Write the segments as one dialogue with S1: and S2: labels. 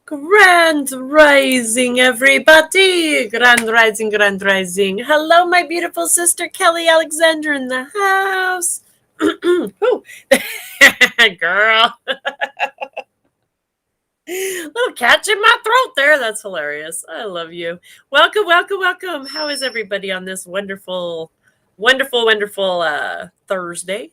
S1: Grand rising, everybody. Grand rising, grand rising. Hello, my beautiful sister Kelly Alexander in the house. Girl, little catch in my throat there. That's hilarious. I love you. Welcome, welcome, welcome. How is everybody on this wonderful, wonderful Thursday?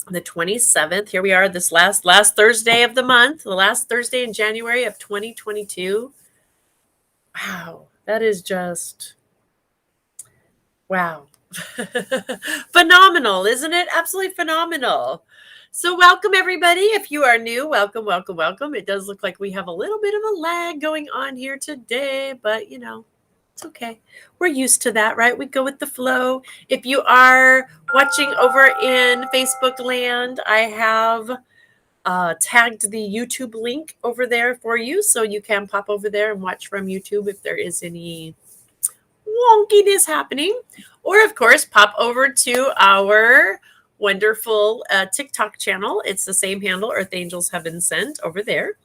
S1: The 27th. Here we are, this last Thursday of the month, the last Thursday in January of 2022. Wow, that is just wow. Phenomenal, isn't it? Absolutely phenomenal. So welcome everybody. If you are new, welcome, welcome, welcome. It does look like we have a little bit of a lag going on here today, but it's okay. We're used to that, right? We go with the flow. If you are watching over in Facebook land, I have tagged the YouTube link over there for you, so you can pop over there and watch from YouTube if there is any wonkiness happening. Or, of course, pop over to our wonderful TikTok channel. It's the same handle, Earth Angels Have Been Sent, over there.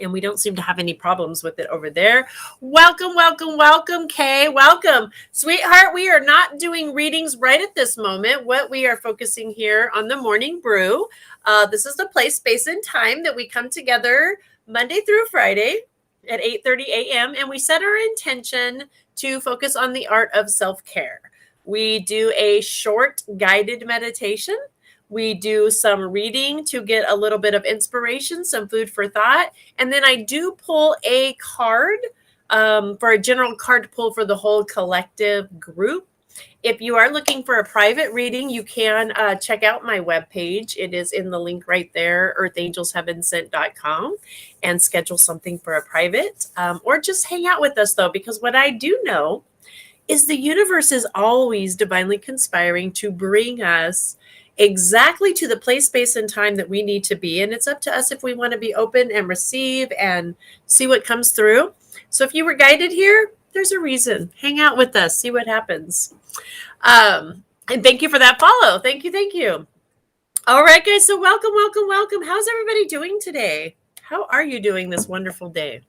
S1: And we don't seem to have any problems with it over there. Welcome, welcome, welcome, Kay. Welcome. Sweetheart, we are not doing readings right at this moment. What we are focusing here on the Morning Brew. This is the place, space, and time that we come together Monday through Friday at 8:30 a.m. And we set our intention to focus on the art of self-care. We do a short guided meditation. We do some reading to get a little bit of inspiration, some food for thought. And then I do pull a card for a general card pull for the whole collective group. If you are looking for a private reading, you can check out my webpage. It is in the link right there, earthangelshavebeen.com, and schedule something for a private. Or just hang out with us, though, because what I do know is the universe is always divinely conspiring to bring us exactly to the place, space, and time that we need to be. And it's up to us if we want to be open and receive and see what comes through. So if you were guided here, there's a reason. Hang out with us. See what happens. And thank you for that follow. Thank you. Thank you. All right, guys. So welcome, welcome, welcome. How's everybody doing today? How are you doing this wonderful day?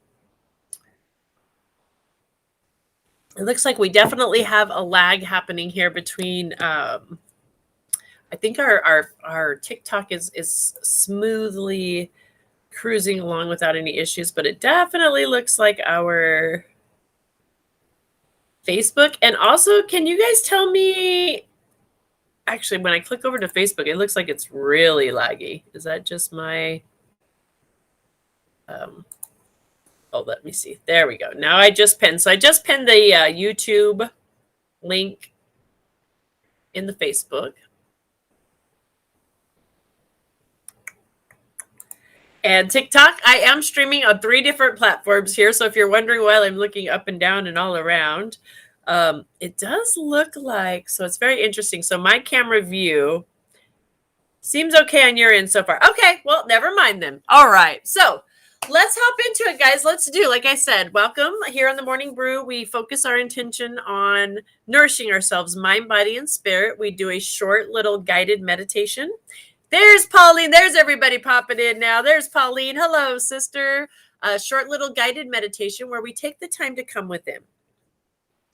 S1: It looks like we definitely have a lag happening here between I think our TikTok is smoothly cruising along without any issues, but it definitely looks like our Facebook. And also, can you guys tell me, actually, when I click over to Facebook, it looks like it's really laggy. Is that just my, let me see. There we go. Now I just pinned. So I just pinned the YouTube link in the Facebook. And TikTok, I am streaming on 3 different platforms here. So if you're wondering why I'm looking up and down and all around, it does look like, so it's very interesting. So my camera view seems okay on your end so far. Okay, well, never mind then. All right, so let's hop into it, guys. Let's do, like I said, welcome here on the Morning Brew. We focus our intention on nourishing ourselves, mind, body, and spirit. We do a short little guided meditation. There's Pauline. There's everybody popping in now. There's Pauline. Hello, sister. A short little guided meditation where we take the time to come within.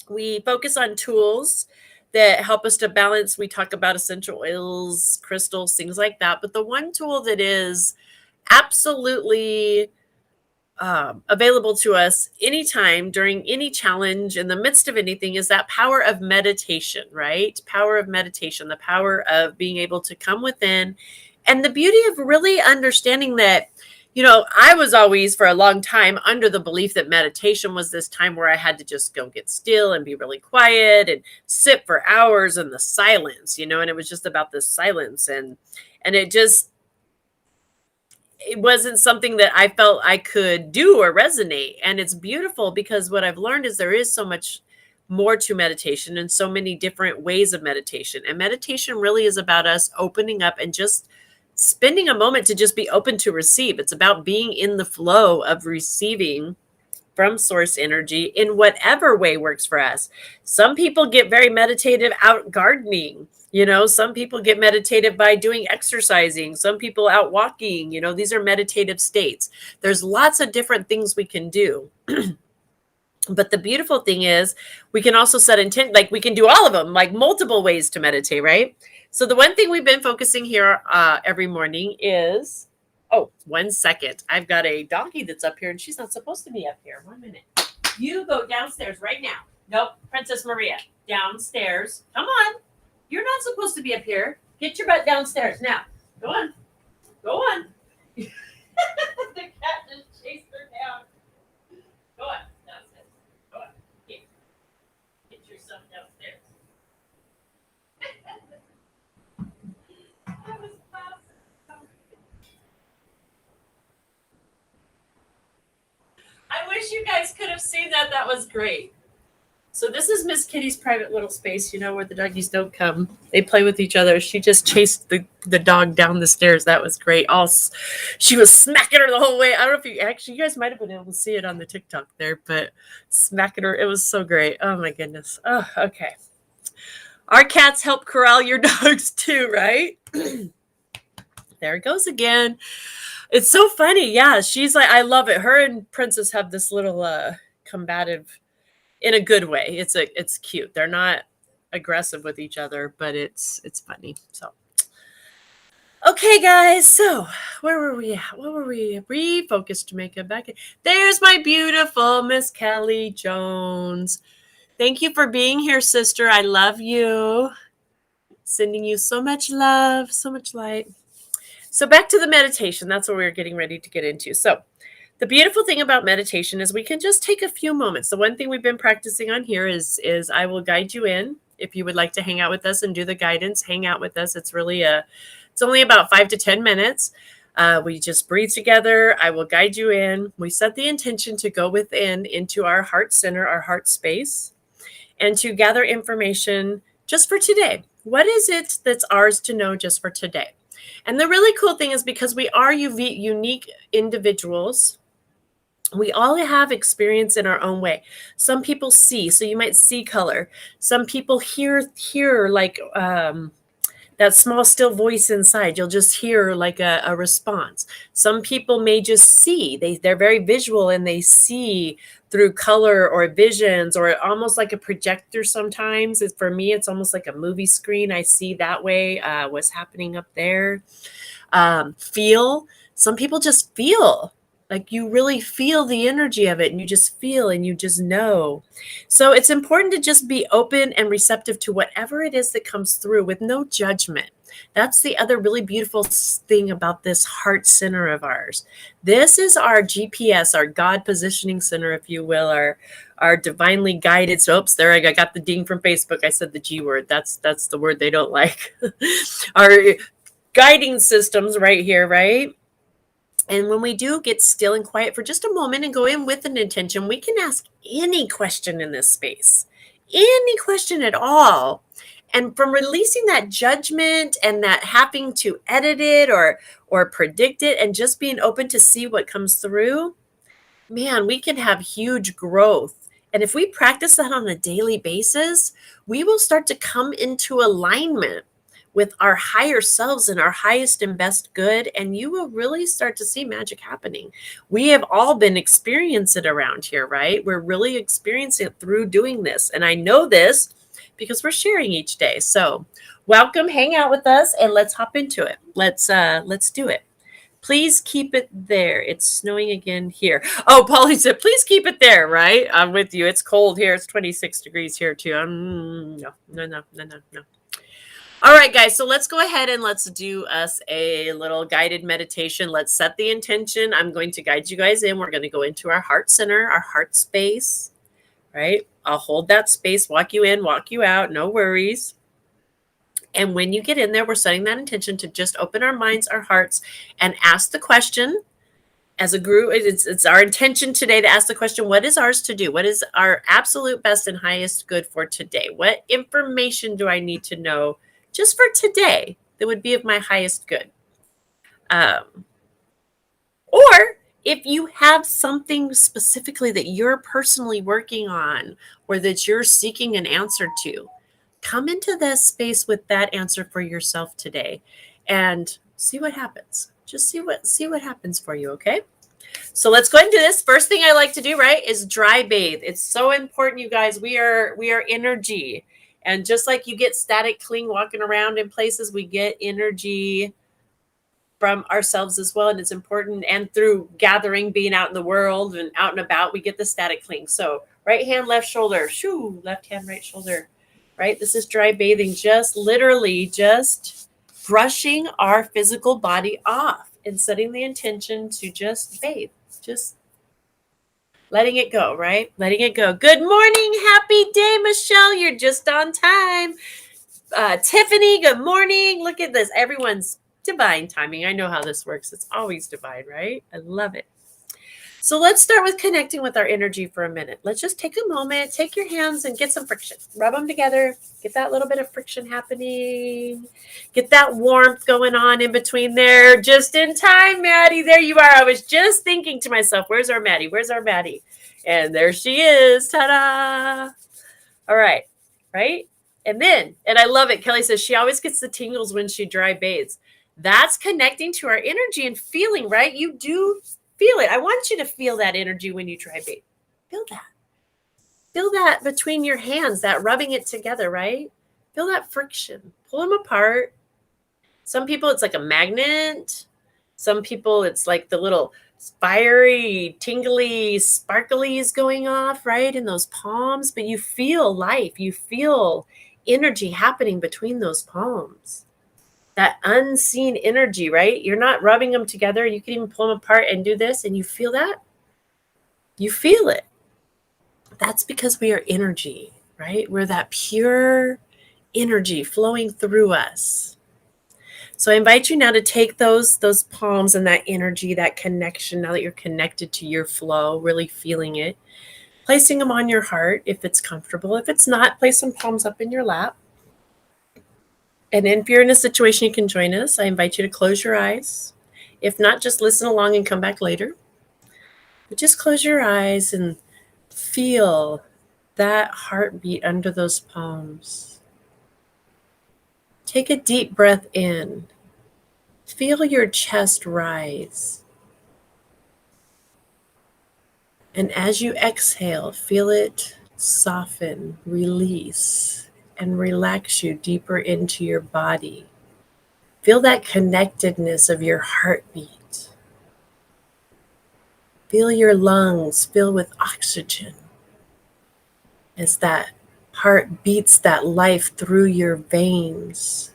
S1: We focus on tools that help us to balance. We talk about essential oils, crystals, things like that. But the one tool that is absolutely available to us anytime, during any challenge, in the midst of anything, is that power of meditation, right? Power of meditation, the power of being able to come within. And the beauty of really understanding that, I was always for a long time under the belief that meditation was this time where I had to just go get still and be really quiet and sit for hours in the silence, and it was just about this silence. And it wasn't something that I felt I could do or resonate. And it's beautiful because what I've learned is there is so much more to meditation and so many different ways of meditation. And meditation really is about us opening up and just spending a moment to just be open to receive. It's about being in the flow of receiving from source energy in whatever way works for us. Some people get very meditative out gardening. Some people get meditative by doing exercising, some people out walking. These are meditative states. There's lots of different things we can do. But the beautiful thing is we can also set intent, like we can do all of them, like multiple ways to meditate, right? So the one thing we've been focusing here every morning is, oh, 1 second. I've got a donkey that's up here and she's not supposed to be up here. 1 minute. You go downstairs right now. Nope, Princess Maria, downstairs. Come on. You're not supposed to be up here. Get your butt downstairs now. Go on. Go on. The cat just chased her down. Go on. Yourself downstairs. That was awesome. I wish you guys could have seen that. That was great. So this is Miss Kitty's private little space, where the doggies don't come. They play with each other. She just chased the dog down the stairs. That was great. She was smacking her the whole way. I don't know if you guys might have been able to see it on the TikTok there, but smacking her. It was so great. Oh my goodness. Oh, okay. Our cats help corral your dogs too, right? There it goes again. It's so funny. Yeah, she's like, I love it. Her and Princess have this little combative, in a good way. It's cute. They're not aggressive with each other, but it's funny. So okay, guys. So where were we at? What were we? Refocus Jamaica back. There's my beautiful Miss Kelly Jones. Thank you for being here, sister. I love you. Sending you so much love, so much light. So back to the meditation. That's what we're getting ready to get into. So the beautiful thing about meditation is we can just take a few moments. The one thing we've been practicing on here is I will guide you in. If you would like to hang out with us and do the guidance, hang out with us. It's only about 5 to 10 minutes. We just breathe together. I will guide you in. We set the intention to go within into our heart center, our heart space, and to gather information just for today. What is it that's ours to know just for today? And the really cool thing is because we are unique individuals, we all have experience in our own way. Some people see, so you might see color. Some people hear like that small still voice inside. You'll just hear like a response. Some people may just see. They're very visual and they see through color or visions or almost like a projector sometimes. For me, it's almost like a movie screen. I see that way what's happening up there. Feel. Some people just feel. Like you really feel the energy of it and you just feel and you just know. So it's important to just be open and receptive to whatever it is that comes through with no judgment. That's the other really beautiful thing about this heart center of ours. This is our GPS, our God positioning center, if you will, our divinely guided. So, oops, there I got the ding from Facebook. I said the G word. That's the word they don't like. Our guiding systems right here, right? And when we do get still and quiet for just a moment and go in with an intention, we can ask any question in this space, any question at all. And from releasing that judgment and that having to edit it or predict it and just being open to see what comes through, man, we can have huge growth. And if we practice that on a daily basis, we will start to come into alignment with our higher selves and our highest and best good, and you will really start to see magic happening. We have all been experiencing it around here, right? We're really experiencing it through doing this. And I know this because we're sharing each day. So welcome, hang out with us, and let's hop into it. Let's do it. Please keep it there. It's snowing again here. Oh, Polly said, please keep it there, right? I'm with you. It's cold here. It's 26 degrees here too. No. All right, guys, so let's go ahead and let's do us a little guided meditation. Let's set the intention. I'm going to guide you guys in. We're going to go into our heart center, our heart space, right? I'll hold that space, walk you in, walk you out, no worries. And when you get in there, we're setting that intention to just open our minds, our hearts, and ask the question. As a group, it's our intention today to ask the question, what is ours to do? What is our absolute best and highest good for today? What information do I need to know just for today that would be of my highest good? Or If you have something specifically that you're personally working on or that you're seeking an answer to, come into this space with that answer for yourself today and see what happens. Just see what happens for you, okay? So let's go ahead and do this. First thing I like to do, right, is dry bathe. It's so important, you guys. We are energy. And just like you get static cling walking around in places, we get energy from ourselves as well. And it's important. And through gathering, being out in the world and out and about, we get the static cling. So right hand, left shoulder, shoo, left hand, right shoulder, right? This is dry bathing, just literally just brushing our physical body off and setting the intention to just bathe, just letting it go, right? Letting it go. Good morning. Happy day, Michelle. You're just on time. Tiffany, good morning. Look at this. Everyone's divine timing. I know how this works. It's always divine, right? I love it. So let's start with connecting with our energy for a minute. Let's just take a moment, take your hands and get some friction. Rub them together. Get that little bit of friction happening. Get that warmth going on in between there. Just in time, Maddie. There you are. I was just thinking to myself, where's our Maddie? Where's our Maddie? And there she is. Ta-da. All right. Right? And I love it. Kelly says she always gets the tingles when she dry bathes. That's connecting to our energy and feeling, right? You do feel it. I want you to feel that energy when you dry bathe. Feel that. Feel that between your hands, that rubbing it together, right? Feel that friction. Pull them apart. Some people, it's like a magnet. Some people, it's like the little fiery, tingly, sparklies going off, right? In those palms. But you feel life. You feel energy happening between those palms. That unseen energy, right? You're not rubbing them together. You can even pull them apart and do this, and you feel that. You feel it. That's because we are energy, right? We're that pure energy flowing through us. So I invite you now to take those palms and that energy, that connection, now that you're connected to your flow, really feeling it, placing them on your heart if it's comfortable. If it's not, place some palms up in your lap. And if you're in a situation you can join us, I invite you to close your eyes. If not, just listen along and come back later. But just close your eyes and feel that heartbeat under those palms. Take a deep breath in. Feel your chest rise. And as you exhale, feel it soften, release, and relax you deeper into your body. Feel that connectedness of your heartbeat. Feel your lungs fill with oxygen as that heart beats that life through your veins.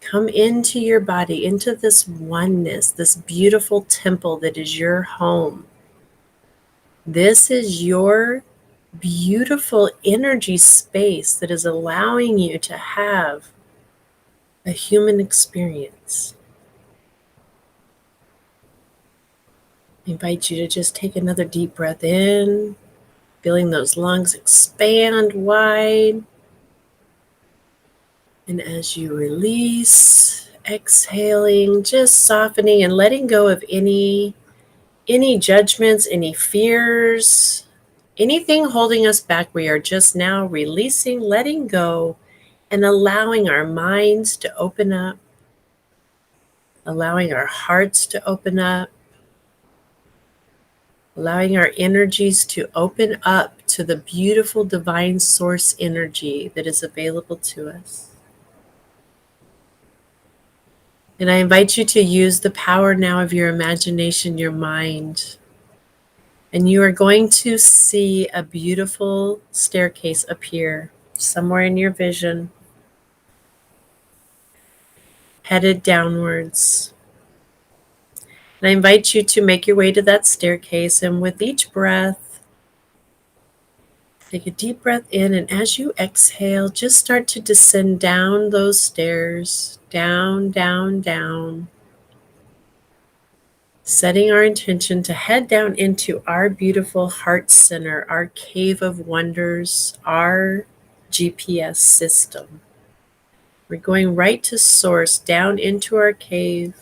S1: Come into your body, into this oneness, this beautiful temple that is your home. This is your beautiful energy space that is allowing you to have a human experience. I invite you to just take another deep breath in, feeling those lungs expand wide. And as you release, exhaling, just softening and letting go of any judgments, any fears, anything holding us back. We are just now releasing, letting go, and allowing our minds to open up, allowing our hearts to open up, allowing our energies to open up to the beautiful divine source energy that is available to us. And I invite you to use the power now of your imagination, your mind. And you are going to see a beautiful staircase appear somewhere in your vision, headed downwards. And I invite you to make your way to that staircase. And with each breath, take a deep breath in. And as you exhale, just start to descend down those stairs, down, down, down. Setting our intention to head down into our beautiful heart center, our cave of wonders, our GPS system. We're going right to source, down into our cave.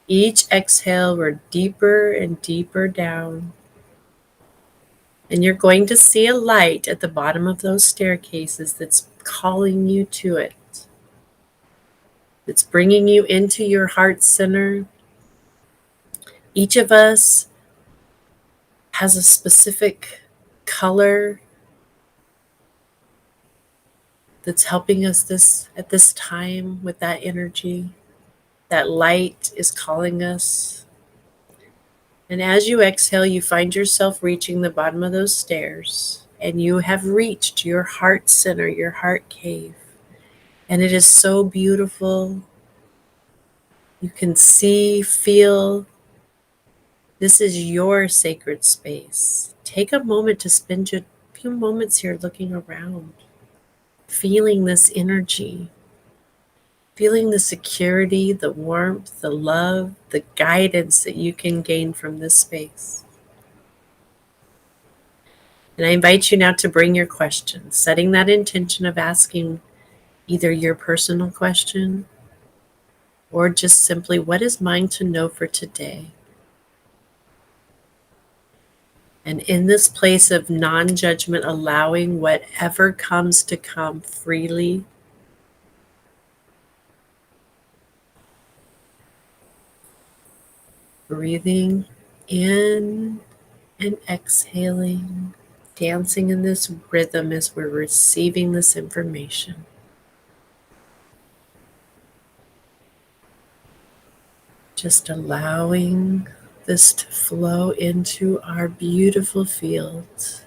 S1: Each exhale, we're deeper and deeper down. And you're going to see a light at the bottom of those staircases that's calling you to it. It's bringing you into your heart center. Each of us has a specific color that's helping us this at this time with that energy. That light is calling us. And as you exhale, you find yourself reaching the bottom of those stairs, and you have reached your heart center, your heart cave. And it is so beautiful. You can see, feel. This is your sacred space. Take a moment to spend a few moments here looking around, feeling this energy, feeling the security, the warmth, the love, the guidance that you can gain from this space. And I invite you now to bring your questions, setting that intention of asking either your personal question or just simply, what is mine to know for today? And in this place of non judgment, allowing whatever comes to come freely. Breathing in and exhaling, dancing in this rhythm as we're receiving this information. Just allowing this to flow into our beautiful field.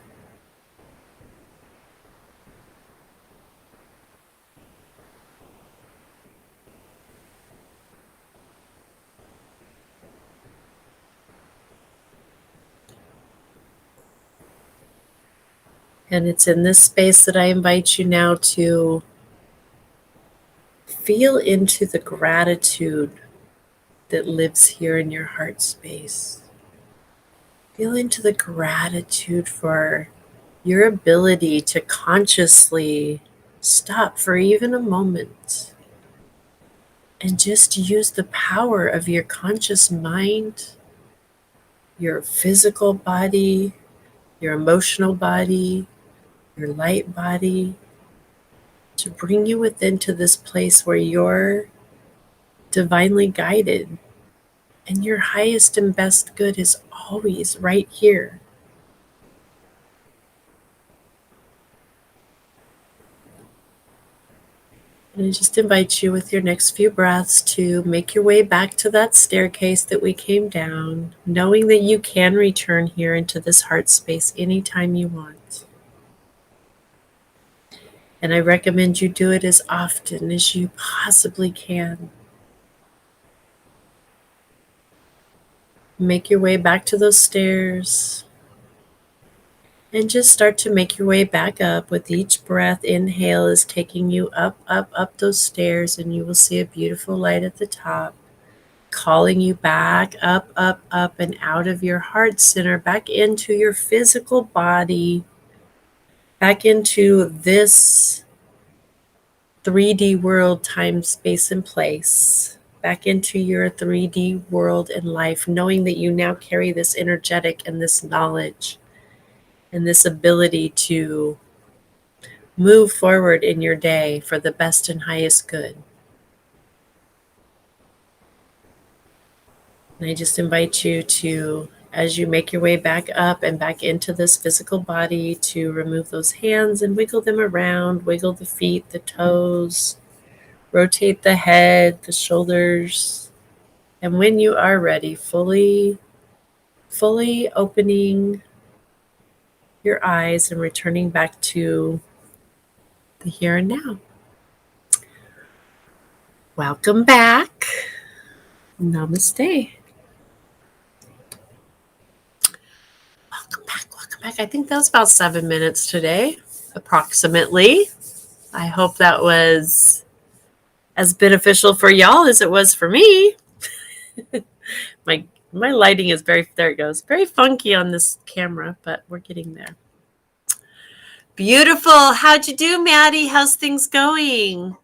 S1: And it's in this space that I invite you now to feel into the gratitude that lives here in your heart space. Feel into the gratitude for your ability to consciously stop for even a moment and just use the power of your conscious mind, your physical body, your emotional body, your light body, to bring you within to this place where you're divinely guided and your highest and best good is always right here. And I just invite you with your next few breaths to make your way back to that staircase that we came down, knowing that you can return here into this heart space anytime you want. And I recommend you do it as often as you possibly can. Make your way back to those stairs and just start to make your way back up with each breath. Inhale is taking you up, up, up those stairs, and you will see a beautiful light at the top, calling you back up, up, up, and out of your heart center, back into your physical body, back into this 3D world, time, space, and place, back into your 3D world and life, knowing that you now carry this energetic and this knowledge and this ability to move forward in your day for the best and highest good. And I just invite you to, as you make your way back up and back into this physical body, to remove those hands and wiggle them around, wiggle the feet, the toes, rotate the head, the shoulders. And when you are ready, fully opening your eyes and returning back to the here and now. Welcome back. Namaste. Welcome back. I think that was about 7 minutes today, approximately. I hope that was as beneficial for y'all as it was for me. My lighting is there it goes, very funky on this camera, but we're getting there. Beautiful. How'd you do, Maddie? How's things going?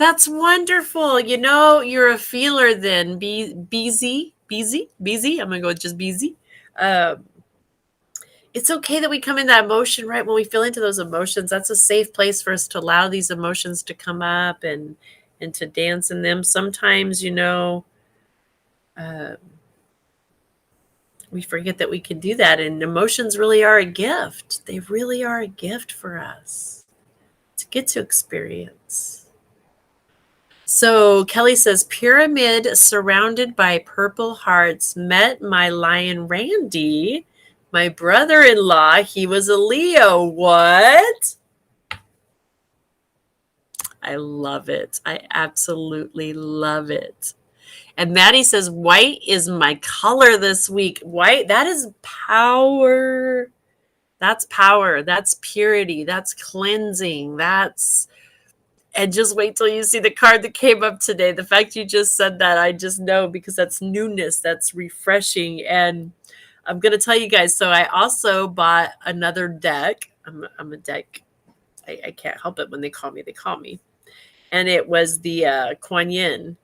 S1: That's wonderful. You know, you're a feeler then. Beezy. I'm going to go with just Beezy. Um, it's okay that we come in that emotion, right? When we feel into those emotions, that's a safe place for us to allow these emotions to come up and to dance in them. Sometimes, uh, we forget that we can do that. And emotions really are a gift. They really are a gift for us to get to experience. So Kelly says, pyramid surrounded by purple hearts, met my lion Randy, my brother-in-law. He was a Leo. What? I love it. I absolutely love it. And Maddie says, white is my color this week. White, that is power. That's power. That's purity. That's cleansing. And just wait till you see the card that came up today. The fact you just said that, I just know, because that's newness. That's refreshing. And I'm going to tell you guys. So I also bought another deck. I'm a deck. I can't help it when they call me. And it was the Kuan Yin.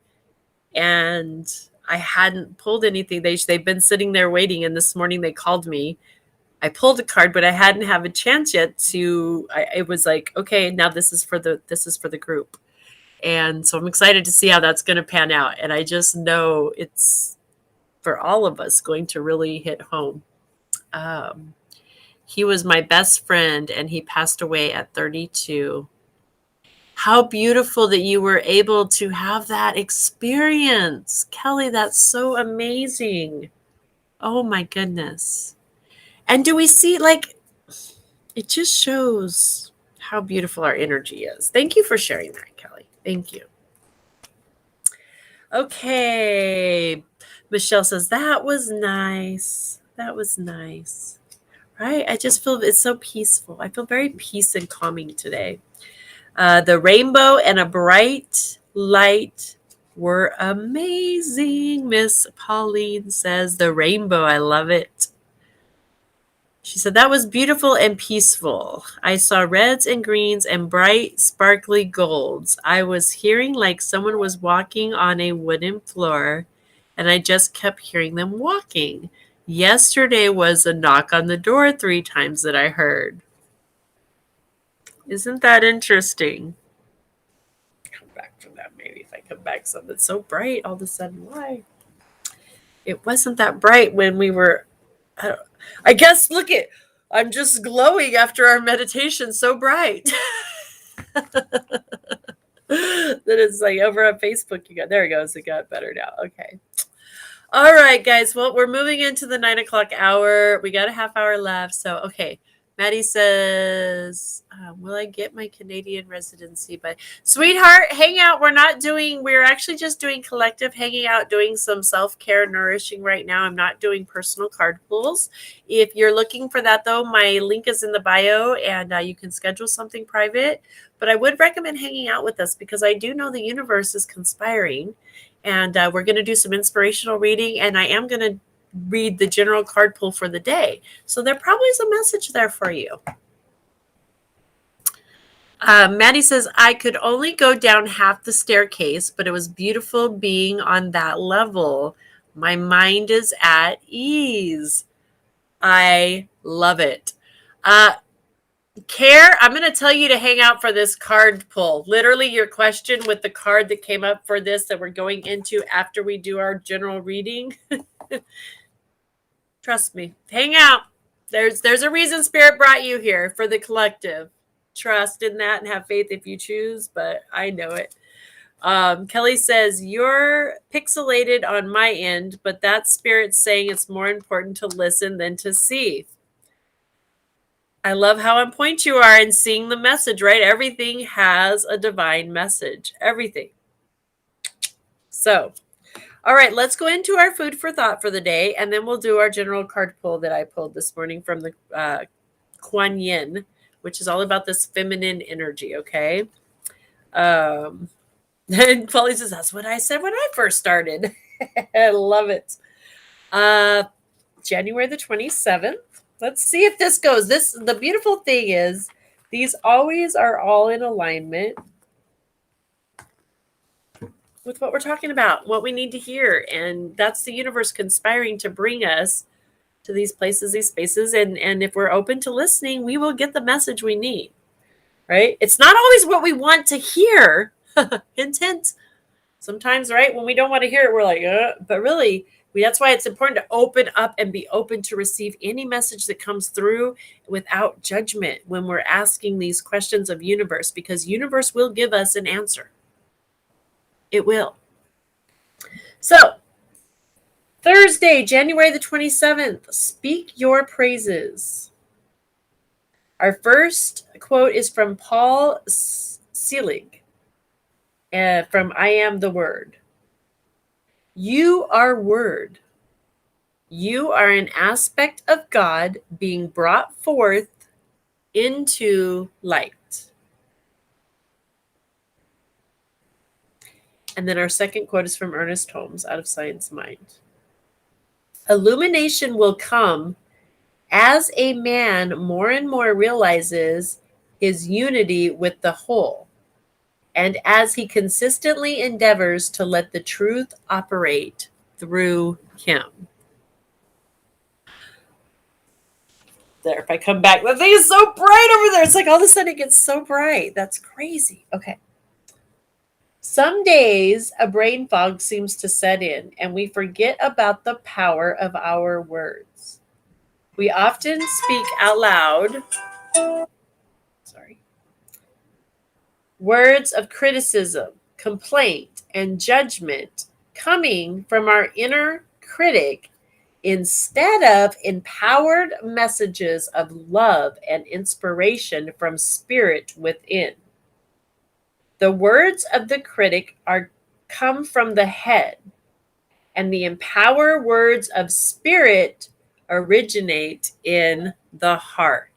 S1: And I hadn't pulled anything. They've been sitting there waiting. And this morning they called me. I pulled a card, but I hadn't have a chance yet it was like, okay, now this is for the group. And so I'm excited to see how that's going to pan out. And I just know it's for all of us going to really hit home. He was my best friend and he passed away at 32. How beautiful that you were able to have that experience. Kelly, that's so amazing. Oh my goodness. And do we see, like, it just shows how beautiful our energy is. Thank you for sharing that, Kelly. Thank you. Okay. Michelle says, that was nice. That was nice. Right? I just feel it's so peaceful. I feel very peace and calming today. The rainbow and a bright light were amazing. Miss Pauline says, the rainbow, I love it. She said, that was beautiful and peaceful. I saw reds and greens and bright, sparkly golds. I was hearing like someone was walking on a wooden floor, and I just kept hearing them walking. Yesterday was a knock on the door 3 times that I heard. Isn't that interesting? Come back from that, maybe if I come back something so bright all of a sudden. Why? It wasn't that bright when we were... I guess, I'm just glowing after our meditation, so bright. That it's like over on Facebook. There it goes. It got better now. Okay. All right, guys. Well, we're moving into the 9 o'clock hour. We got a half hour left. So, okay. Maddie says, will I get my Canadian residency by... Sweetheart, hang out. We're actually just doing collective hanging out, doing some self-care nourishing right now. I'm not doing personal card pulls. If you're looking for that, though, my link is in the bio, and you can schedule something private. But I would recommend hanging out with us because I do know the universe is conspiring, and we're going to do some inspirational reading, and I am going to read the general card pull for the day. So there probably is a message there for you. Maddie says, I could only go down half the staircase, but it was beautiful being on that level. My mind is at ease. I love it. Care, I'm going to tell you to hang out for this card pull. Literally your question with the card that came up for this that we're going into after we do our general reading. Trust me. Hang out. There's a reason Spirit brought you here for the collective. Trust in that and have faith if you choose, but I know it. Kelly says, you're pixelated on my end, but that Spirit's saying it's more important to listen than to see. I love how on point you are in seeing the message, right? Everything has a divine message. Everything. So, all right, let's go into our food for thought for the day, and then we'll do our general card pull that I pulled this morning from the Kuan Yin, which is all about this feminine energy, okay? And Polly says, that's what I said when I first started. I love it. January the 27th. Let's see if this goes. The beautiful thing is these always are all in alignment. with what we're talking about, what we need to hear. And that's the universe conspiring to bring us to these places, these spaces. And if we're open to listening, we will get the message we need, right? It's not always what we want to hear. Intent. Sometimes, right, when we don't want to hear it, we're like, but really, that's why it's important to open up and be open to receive any message that comes through without judgment when we're asking these questions of universe, because universe will give us an answer. It will. So, Thursday, January the 27th, speak your praises. Our first quote is from Paul Selig from I Am the Word. You are Word. You are an aspect of God being brought forth into light. And then our second quote is from Ernest Holmes, Out of Science Mind. Illumination will come as a man more and more realizes his unity with the whole, and as he consistently endeavors to let the truth operate through him. There, if I come back, the thing is so bright over there. It's like all of a sudden it gets so bright. That's crazy. Okay. Some days a brain fog seems to set in, and we forget about the power of our words. We often speak out loud. Words of criticism, complaint, and judgment coming from our inner critic instead of empowered messages of love and inspiration from spirit within. The words of the critic come from the head, and the empower words of spirit originate in the heart.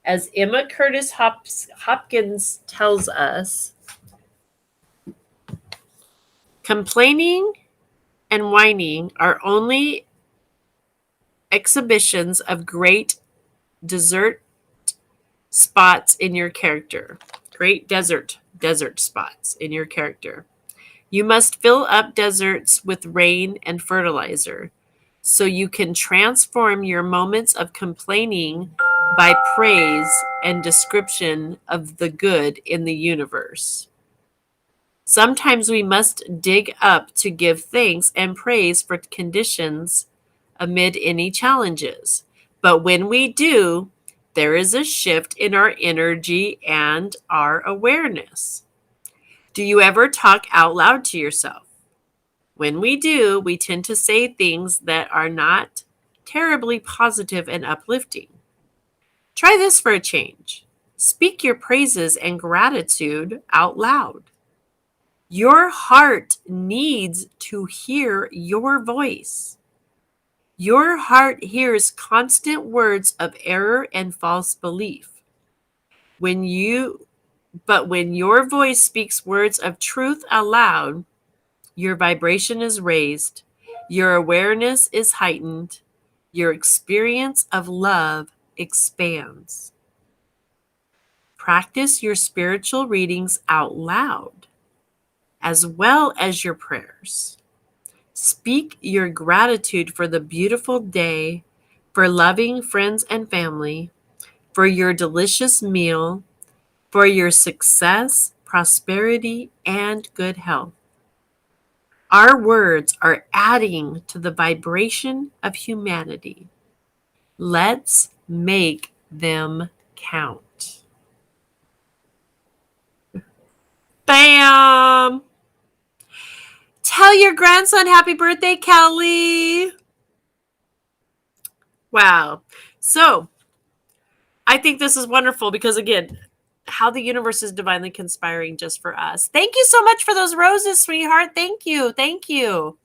S1: As Emma Curtis Hopkins tells us, complaining and whining are only exhibitions of great desert spots in your character. Great desert spots in your character. You must fill up deserts with rain and fertilizer so you can transform your moments of complaining by praise and description of the good in the universe. Sometimes we must dig up to give thanks and praise for conditions amid any challenges. But when we do, there is a shift in our energy and our awareness. Do you ever talk out loud to yourself? When we do, we tend to say things that are not terribly positive and uplifting. Try this for a change. Speak your praises and gratitude out loud. Your heart needs to hear your voice. Your heart hears constant words of error and false belief. When your voice speaks words of truth aloud, your vibration is raised, your awareness is heightened, your experience of love expands. Practice your spiritual readings out loud, as well as your prayers. Speak your gratitude for the beautiful day, for loving friends and family, for your delicious meal, for your success, prosperity, and good health. Our words are adding to the vibration of humanity. Let's make them count. Bam! Tell your grandson happy birthday, Kelly. Wow. So I think this is wonderful because, again, how the universe is divinely conspiring just for us. Thank you so much for those roses, sweetheart. Thank you. Thank you.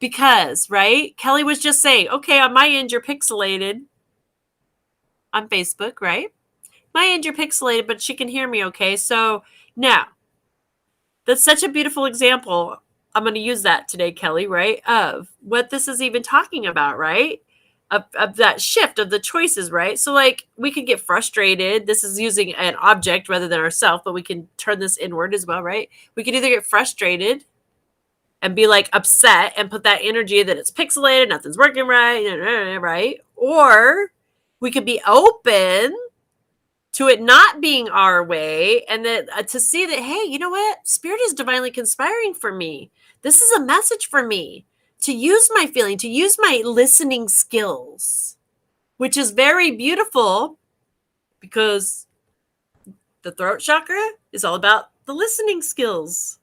S1: Because, right, Kelly was just saying, okay, on my end, you're pixelated on Facebook, right? My end, you're pixelated, but she can hear me okay. So now, that's such a beautiful example. I'm going to use that today, Kelly, right, of what this is even talking about, right? of that shift of the choices, right? So like we could get frustrated. This is using an object rather than ourselves, but we can turn this inward as well, right? We could either get frustrated and be like upset and put that energy that it's pixelated, nothing's working right, right? Or we could be open to it not being our way, and that to see that, hey, you know what? Spirit is divinely conspiring for me. This is a message for me to use my feeling, to use my listening skills, which is very beautiful because the throat chakra is all about the listening skills.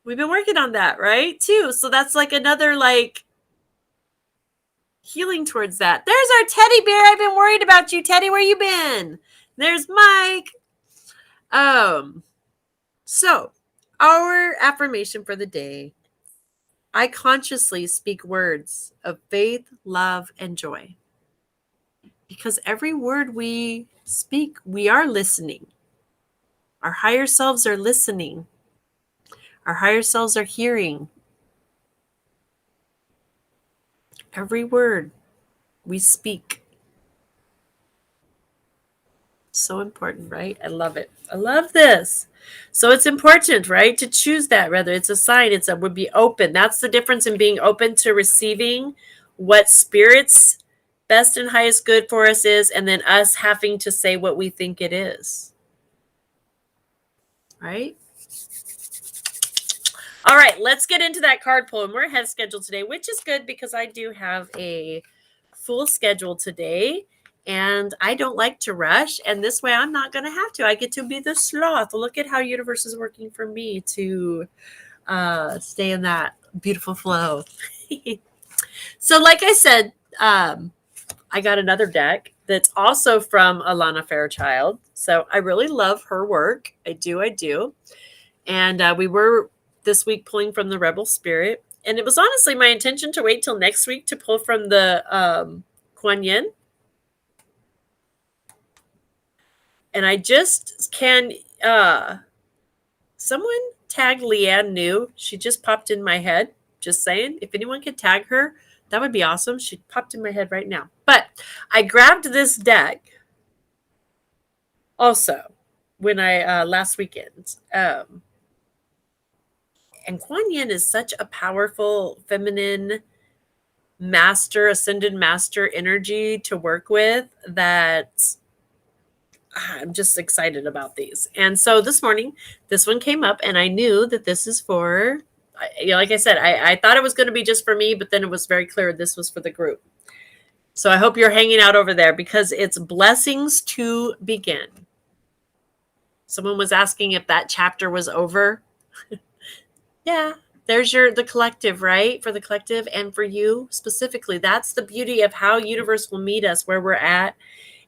S1: We've been working on that, right? Too. So that's like another like healing towards that. There's our teddy bear. I've been worried about you, Teddy. Where you been? There's Mike. So our affirmation for the day: I consciously speak words of faith, love, and joy. Because every word we speak, we are listening. Our higher selves are listening. Our higher selves are hearing. Every word we speak. So important, right? I love it. I love this. So it's important, right, to choose that. Whether it's a sign, it's a would be open. That's the difference in being open to receiving what spirit's best and highest good for us is, and then us having to say what we think it is. Right? All right, let's get into that card pull. And we're ahead of schedule today, which is good because I do have a full schedule today. And I don't like to rush. And this way I'm not going to have to. I get to be the sloth. Look at how universe is working for me to stay in that beautiful flow. So like I said, I got another deck that's also from Alana Fairchild. So I really love her work. I do. And we were this week pulling from the Rebel Spirit. And it was honestly my intention to wait till next week to pull from the Kuan Yin. And I just can, someone tag Leanne New. She just popped in my head. Just saying, if anyone could tag her, that would be awesome. She popped in my head right now. But I grabbed this deck also when I, last weekend. And Kuan Yin is such a powerful feminine master, ascended master energy to work with that I'm just excited about these. And so this morning, this one came up, and I knew that this is for, like I said, I thought it was going to be just for me, but then it was very clear this was for the group. So I hope you're hanging out over there because it's blessings to begin. Someone was asking if that chapter was over. Yeah, there's the collective, right? For the collective and for you specifically. That's the beauty of how universe will meet us where we're at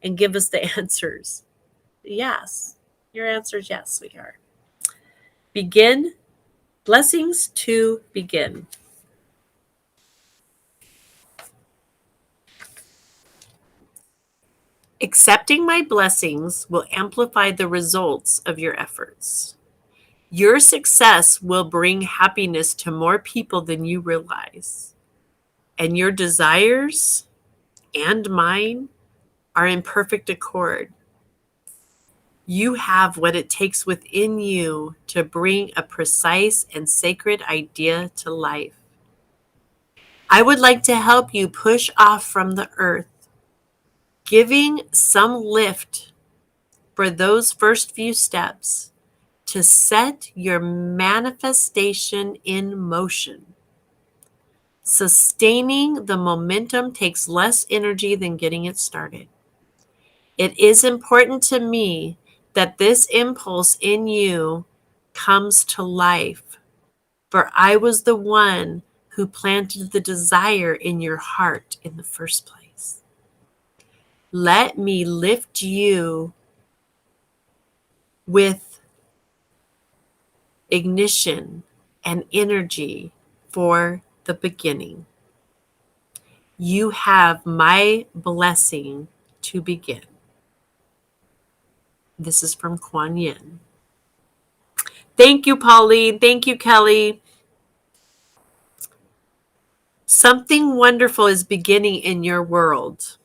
S1: and give us the answers. Yes. Your answer is yes, sweetheart. Begin. Blessings to begin. Accepting my blessings will amplify the results of your efforts. Your success will bring happiness to more people than you realize. And your desires and mine are in perfect accord. You have what it takes within you to bring a precise and sacred idea to life. I would like to help you push off from the earth, giving some lift for those first few steps to set your manifestation in motion. Sustaining the momentum takes less energy than getting it started. It is important to me that this impulse in you comes to life, for I was the one who planted the desire in your heart in the first place. Let me lift you with ignition and energy for the beginning. You have my blessing to begin. This is from Kuan Yin. Thank you, Pauline. Thank you, Kelly. Something wonderful is beginning in your world.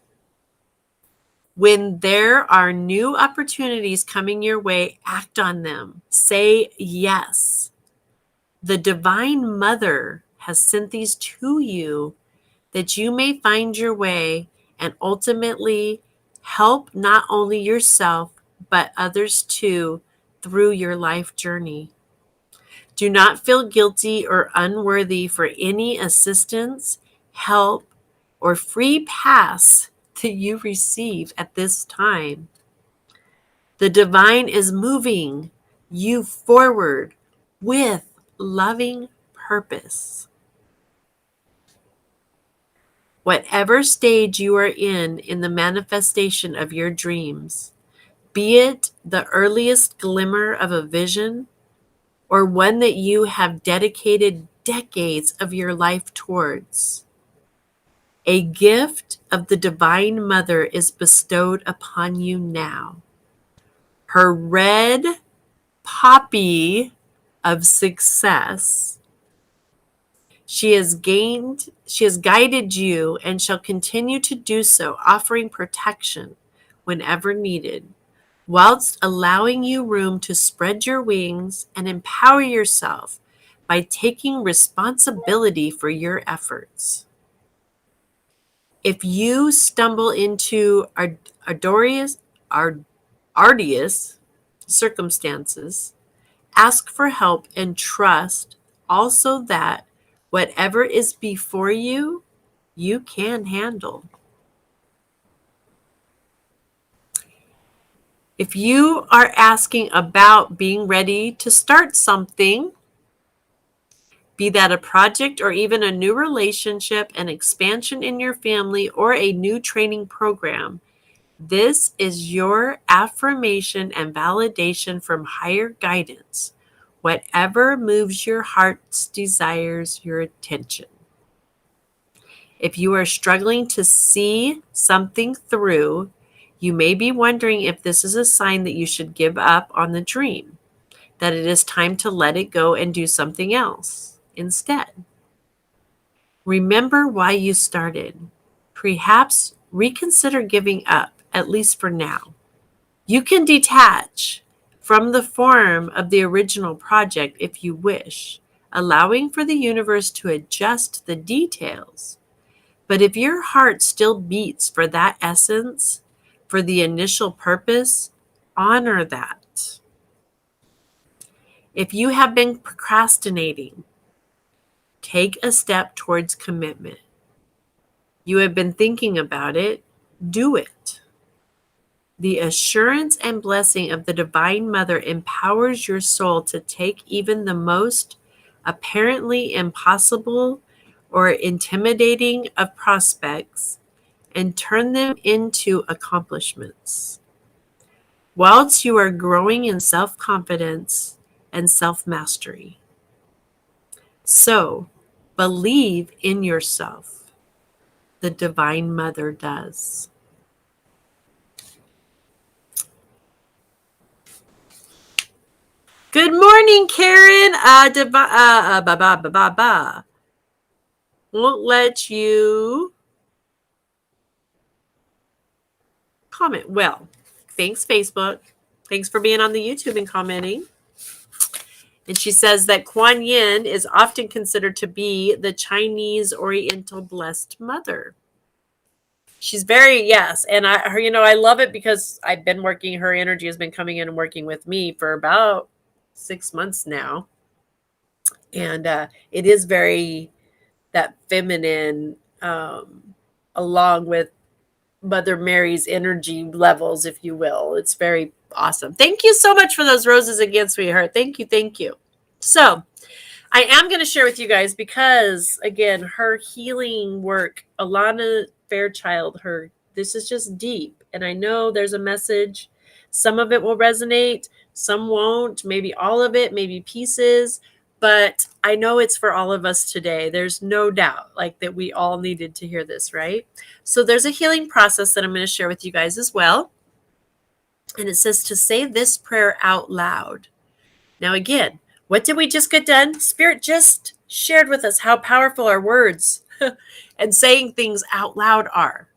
S1: When there are new opportunities coming your way, act on them. Say yes. The Divine Mother has sent these to you that you may find your way and ultimately help not only yourself, but others too through your life journey. Do not feel guilty or unworthy for any assistance, help, or free pass that you receive at this time. The divine is moving you forward with loving purpose. Whatever stage you are in the manifestation of your dreams, be it the earliest glimmer of a vision or one that you have dedicated decades of your life towards, a gift of the Divine Mother is bestowed upon you now. Her red poppy of success. She has guided you and shall continue to do so, offering protection whenever needed, whilst allowing you room to spread your wings and empower yourself by taking responsibility for your efforts. If you stumble into arduous circumstances, ask for help and trust also that whatever is before you, you can handle. If you are asking about being ready to start something, be that a project or even a new relationship, an expansion in your family, or a new training program, this is your affirmation and validation from higher guidance, whatever moves your heart's desires your attention. If you are struggling to see something through, you may be wondering if this is a sign that you should give up on the dream, that it is time to let it go and do something else instead. Remember why you started. Perhaps reconsider giving up, at least for now. You can detach from the form of the original project if you wish, allowing for the universe to adjust the details. But if your heart still beats for that essence, for the initial purpose, honor that. If you have been procrastinating, take a step towards commitment. You have been thinking about it, do it. The assurance and blessing of the Divine Mother empowers your soul to take even the most apparently impossible or intimidating of prospects and turn them into accomplishments. Whilst you are growing in self-confidence and self-mastery. So, believe in yourself. The Divine Mother does. Good morning, Karen. Ba ba ba ba ba. Won't let you comment. Well, thanks, Facebook. Thanks for being on the YouTube and commenting. And she says that Kuan Yin is often considered to be the Chinese Oriental Blessed Mother. She's very, yes. And I love it because I've been working, her energy has been coming in and working with me for about 6 months now. And it is very that feminine, along with Mother Mary's energy levels, if you will. It's very awesome. Thank you so much for those roses again, sweetheart. Thank you. Thank you. So I am going to share with you guys because, again, her healing work, Alana Fairchild, this is just deep. And I know there's a message. Some of it will resonate. Some won't. Maybe all of it, maybe pieces. But I know it's for all of us today. There's no doubt that we all needed to hear this, right? So there's a healing process that I'm going to share with you guys as well. And it says to say this prayer out loud. Now, again, what did we just get done? Spirit just shared with us how powerful our words and saying things out loud are.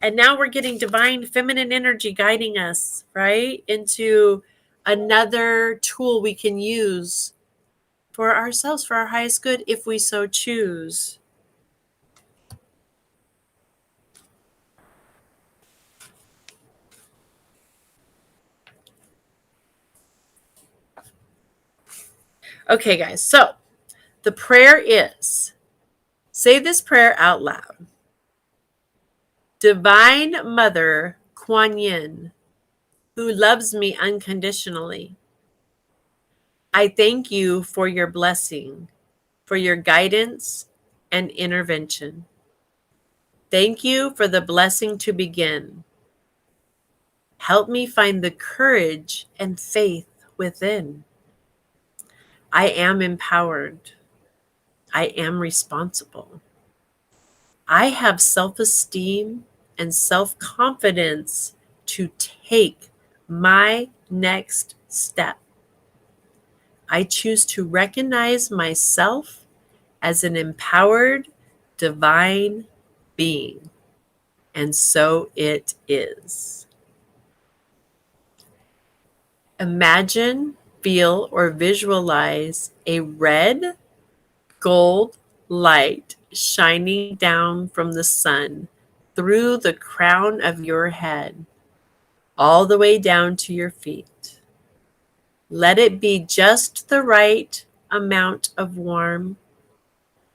S1: And now we're getting divine feminine energy guiding us, right, into another tool we can use for ourselves, for our highest good, if we so choose. Okay, guys, so the prayer is, say this prayer out loud. Divine Mother Kuan Yin, who loves me unconditionally, I thank you for your blessing, for your guidance and intervention. Thank you for the blessing to begin. Help me find the courage and faith within. I am empowered. I am responsible. I have self-esteem and self-confidence to take my next step. I choose to recognize myself as an empowered, divine being. And so it is. Imagine, feel, or visualize a red gold light shining down from the sun through the crown of your head, all the way down to your feet. Let it be just the right amount of warm,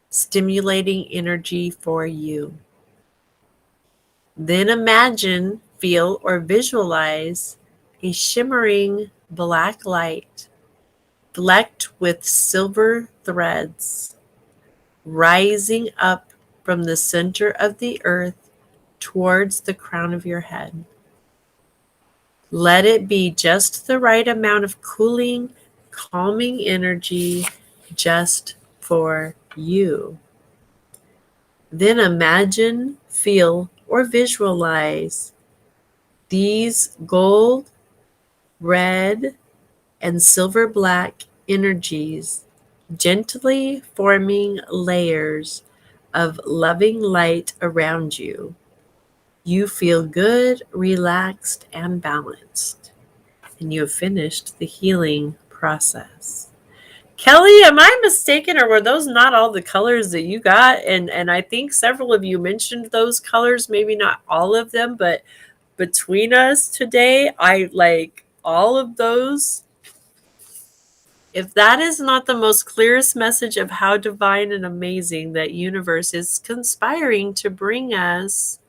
S1: stimulating energy for you. Then imagine, feel, or visualize a shimmering black light flecked with silver threads rising up from the center of the earth towards the crown of your head. Let it be just the right amount of cooling, calming energy just for you. Then imagine, feel, or visualize these gold, red, and silver black energies gently forming layers of loving light around you. You feel good, relaxed, and balanced, and you have finished the healing process. Kelly, am I mistaken, or were those not all the colors that you got? And I think several of you mentioned those colors, maybe not all of them, but between us today, I like all of those. If that is not the most clearest message of how divine and amazing that universe is conspiring to bring us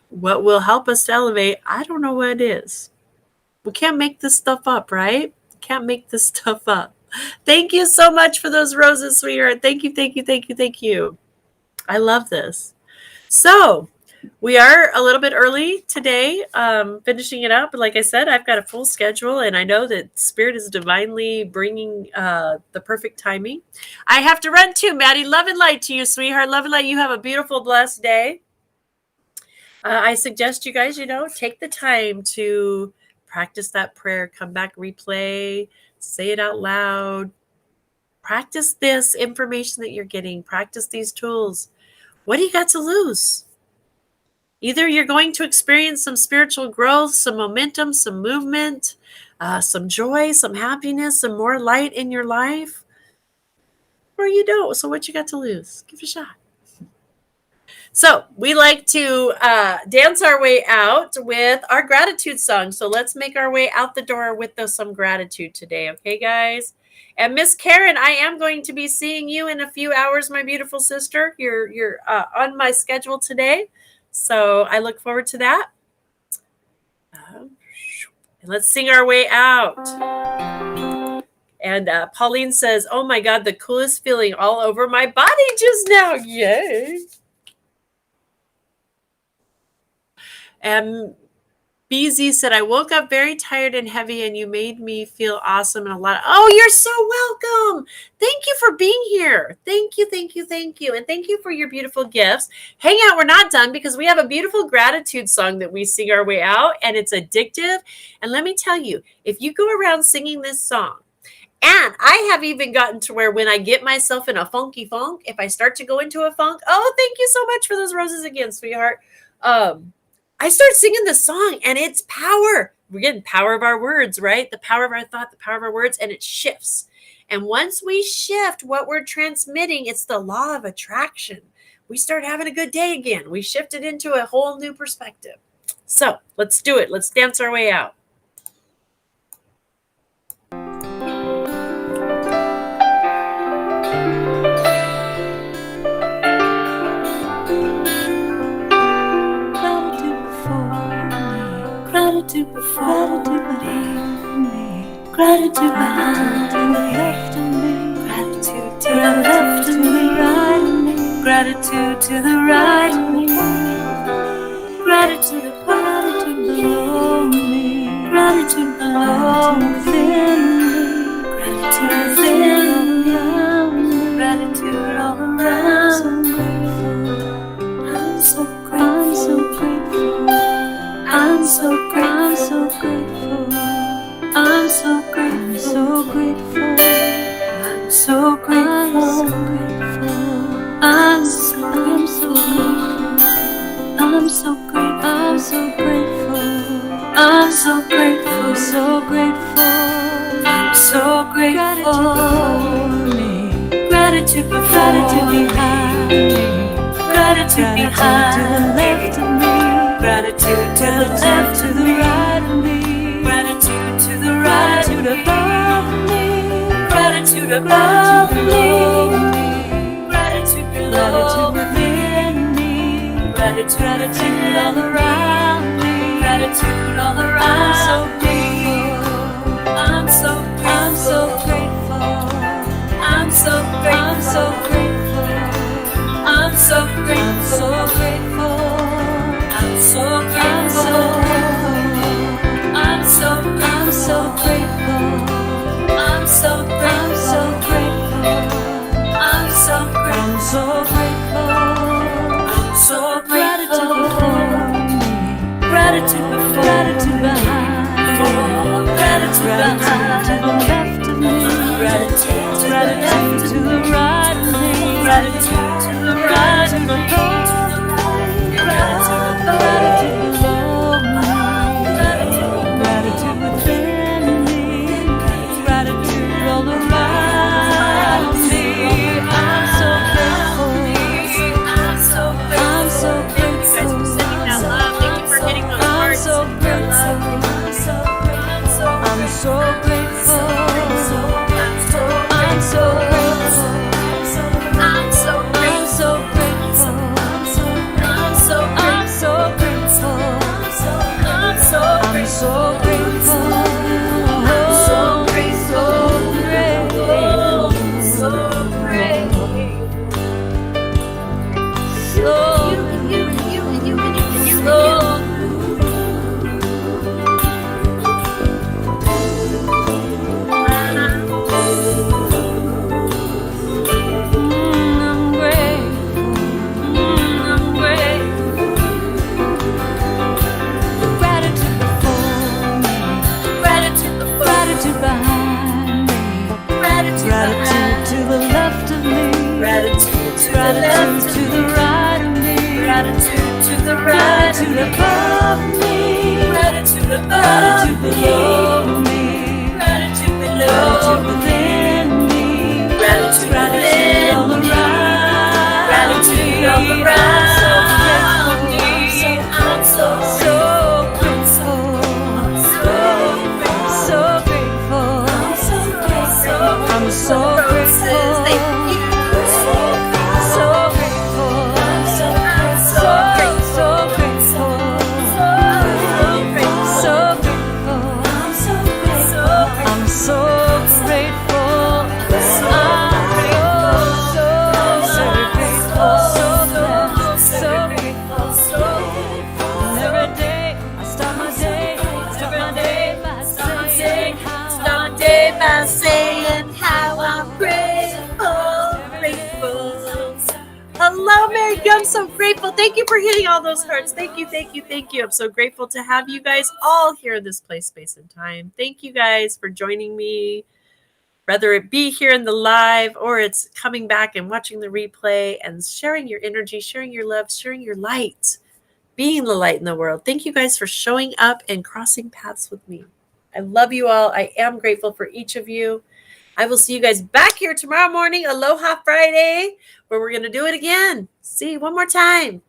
S1: what will help us to elevate, I don't know what it is. We can't make this stuff up, right? Can't make this stuff up. Thank you so much for those roses, sweetheart. Thank you, thank you, thank you, thank you. I love this. So we are a little bit early today, finishing it up. But like I said, I've got a full schedule, and I know that Spirit is divinely bringing the perfect timing. I have to run too, Maddie. Love and light to you, sweetheart. Love and light. You have a beautiful, blessed day. I suggest you guys, take the time to practice that prayer. Come back, replay, say it out loud. Practice this information that you're getting. Practice these tools. What do you got to lose? Either you're going to experience some spiritual growth, some momentum, some movement, some joy, some happiness, some more light in your life, or you don't. So what you got to lose? Give it a shot. So we like to dance our way out with our gratitude song. So let's make our way out the door with some gratitude today. Okay, guys? And Miss Karen, I am going to be seeing you in a few hours, my beautiful sister. You're on my schedule today. So I look forward to that. And let's sing our way out. And Pauline says, oh my God, the coolest feeling all over my body just now. Yay. And BZ said, I woke up very tired and heavy, and you made me feel awesome and a lot. Oh, you're so welcome. Thank you for being here. Thank you, thank you, thank you. And thank you for your beautiful gifts. Hang out. We're not done because we have a beautiful gratitude song that we sing our way out, and it's addictive. And let me tell you, if you go around singing this song And I have even gotten to where when I get myself in a funky funk, if I start to go into a funk, oh, thank you so much for those roses again, sweetheart. I start singing the song and it's power. We're getting power of our words, right? The power of our thought, the power of our words, and it shifts. And once we shift what we're transmitting, it's the law of attraction. We start having a good day again. We shift it into a whole new perspective. So let's do it. Let's dance our way out. Gratitude before me, gratitude behind me, gratitude to the left of me, gratitude to the right of me, gratitude above me, gratitude below within me, gratitude within me, gratitude all around. I'm so grateful. I'm so grateful. I'm so grateful. I'm so grateful. I'm so grateful. I'm so grateful. I'm so grateful. I'm so grateful. So grateful. I'm so grateful. Gratitude behind me. Gratitude behind me. Gratitude to the left, to the right of me. Gratitude to the right, gratitude above me. Gratitude above me. Gratitude below within me. Gratitude all around me. Gratitude all around me. I'm so grateful. I'm so grateful. I'm so grateful. I'm so grateful. I'm so grateful. I'm so grateful. I'm so grateful. I'm so grateful. Gratitude before, gratitude behind, gratitude to the left of me, gratitude to the right of me, gratitude to the right of me, gratitude below me, gratitude within me, gratitude all around me. I'm so grateful. I'm so grateful. You guys for sending that love. Thank you for hitting those hearts. I'm so grateful. I'm so grateful. I'm so grateful. I'm so grateful. I'm so grateful. Gratitude to the right of me, gratitude to the right, gratitude above me, gratitude below me, gratitude within me, gratitude all around, gratitude all around me. I'm so grateful, so grateful, I'm so grateful. Saying how I'm grateful. Hello, Mary. I'm so grateful. Thank you for hitting all those hearts. Thank you. I'm so grateful to have you guys all here in this place, space, and time. Thank you guys for joining me. whether it be here in the live or it's coming back and watching the replay and sharing your energy, sharing your love, sharing your light, being the light in the world. Thank you guys for showing up and crossing paths with me. I love you all. I am grateful for each of you. I will see you guys back here tomorrow morning, Aloha Friday, where we're going to do it again. See, one more time.